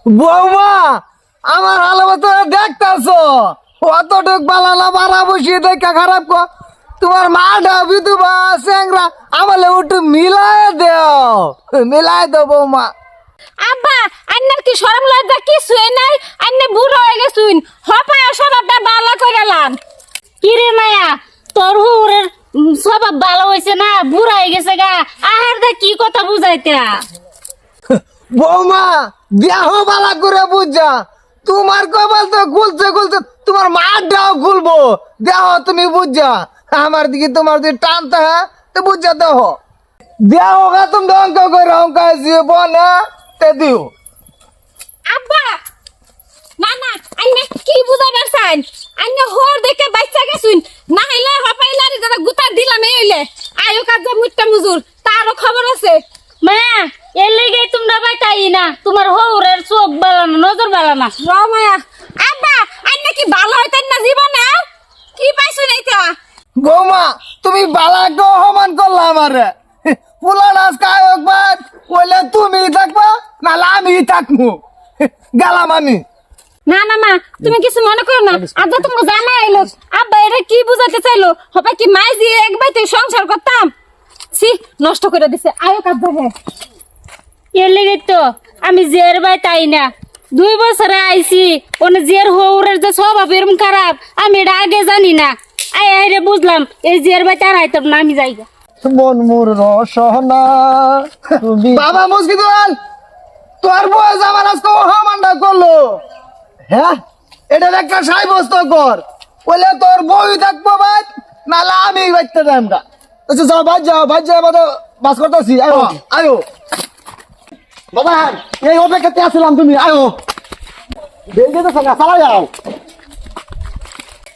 বৌমা আমার হালবা তো দেখতেছো অতটুক বালানা বাড়া বসিয়ে দেখা খারাপ কর তোমার মাটা বিধবা স্যাংরা আমালে উঠে মিলাই দাও বৌমা। আব্বা আন্নার কি শরম লজ্জা কিছুই নাই, আন্নে বুড়ো হয়ে গেছুন, হপায় স্বভাবটা ভালো করে লান। কি রে মায়া, তোর হুরের স্বভাব ভালো হয়েছে না, বুড়া হয়ে গেছে গা, আহার দা কি কথা বুঝাইতে। বৌমা দেহ বালা করে বুঝা, তোমার কপাল তো খুলছে খুলছে, তোমার মাটাও খুলবো দেহ তুমি বুঝা। আমার দিকে তোমার যদি টানতে হ্যাঁ তো বুঝা দেহ গা তুমি অঙ্ক করে অঙ্ক বনে তে দিও। আব্বা না না, আন্নে কি বুঝাবার চান, আন্নে হোর দেখে বাচ্চা গেছুন, না হইলে হপাই লারি দাদা গুতা দিলাম এই হইলে আয়ো কাজ মুট্টা মুজুর, তারও খবর আছে। মায়া এর লেগে তোমরা বাইতাই না, তোমার হৌরের চোখ বালানো নজর বালানা মায়া। আব্বা আন্নে কি ভালো হইতেন না জীবনে, কি পাইছুন এইটা? বৌমা তুমি বালাকে অপমান করলা আমারে, পোলা নাচ কায়ক বাদ বললে তুমি থাকবা নাহলে আমি থাকবো, গেলাম আমি। না না মা, তুমি কিছু মনে করো না, আজ তোমাকে জানা এলো আব্বা এটা কি বুঝাতে চাইলো, হপাই কি মাই দিয়ে এক বাইতে সংসার করতাম, ছি নষ্ট করে দিছে। আয়ো কাজ ধরে এর লেগে তো আমি জের বাই তাই না 2 বছরে আইছি, ওনে জের হৌরের যে স্বভাব এরকম খারাপ আমি এটা আগে জানি না, আয় রে বুঝলাম এই জের বাই তার আইতাম না আমি যাই। মন মোর রসনা বাবা মুশকিদুল, তোর বয়স আমার আজকে অপমানটা করলো। হ্যাঁ এটা একটা সাব্যস্ত কর, বলে তোর বই থাকবো ভাই নাহলে আমি বাইতে যাই। আমরা আচ্ছা যাও ভাই যাও আমাদের বাস করতেছি। আয়ো আয়ো বাবা, এই অপেক্ষাতে আসলাম, তুমি আয়ো বেরিয়ে যেতে না, চালা যাও।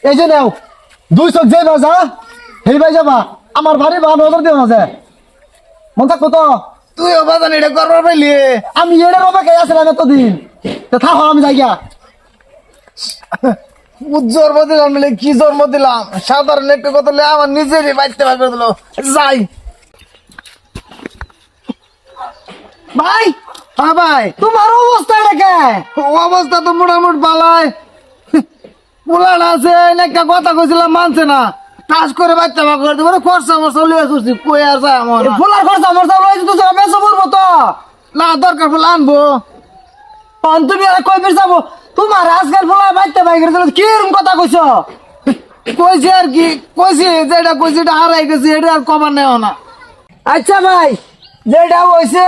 এই যে নাও 2 চোখ যাই বাজা হেই ভাই যাবা, আমার বাড়ি বা নজর দিয়ে না যায় মন থাকবো তো। তুই বাজান এটা করবার পাইলি, আমি এটার অপেক্ষায় আসলাম এতদিন, থাকো আমি যাই গিয়া। জন্ম দিলাম কি জন্ম দিলাম, সাধারণ একটু কথা আমার নিজেরই বাড়তে পারবে দিল। যাই ভাই। হ্যাঁ ভাই, তোমার অবস্থা রেখে অবস্থা তো মোটামুটি পালায়, পোলান আছে একটা কথা কইছিলাম মানছে না, কাজ করে বাচ্চা মা করে দেবো, খরচা মরচা লিয়ে আসছি কই আর যায় আমার ফুলার খরচা মরচা লইছি তো বেচা পড়বো তো না, দরকার ফুল আনবো। তুমি আর কই বের যাবো, তোমার আজকাল ফুলা বাচ্চা ভাই করে কি এরকম কথা কইছ? কইছি আর কি কইছি, যেটা কইছি এটা হারাই গেছি, এটা আর কমার নেও না। আচ্ছা ভাই যেটা হইছে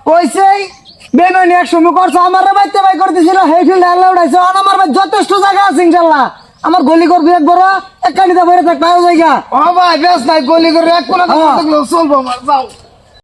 কইছেই, বেমানি এক সময় করছো আমার বাচ্চা ভাই করে দিছিল, সেই ফিল্ড আল্লাহ উঠাইছে, আমার ভাই যথেষ্ট জায়গা আছে ইনশাল্লাহ, আমার গলি করবি এক বড় এক কানিতে ভরে থাক পাও জায়গা। ও ভাই বেশ নাই গলি করে এক কোনা চলবো আমার, যাও।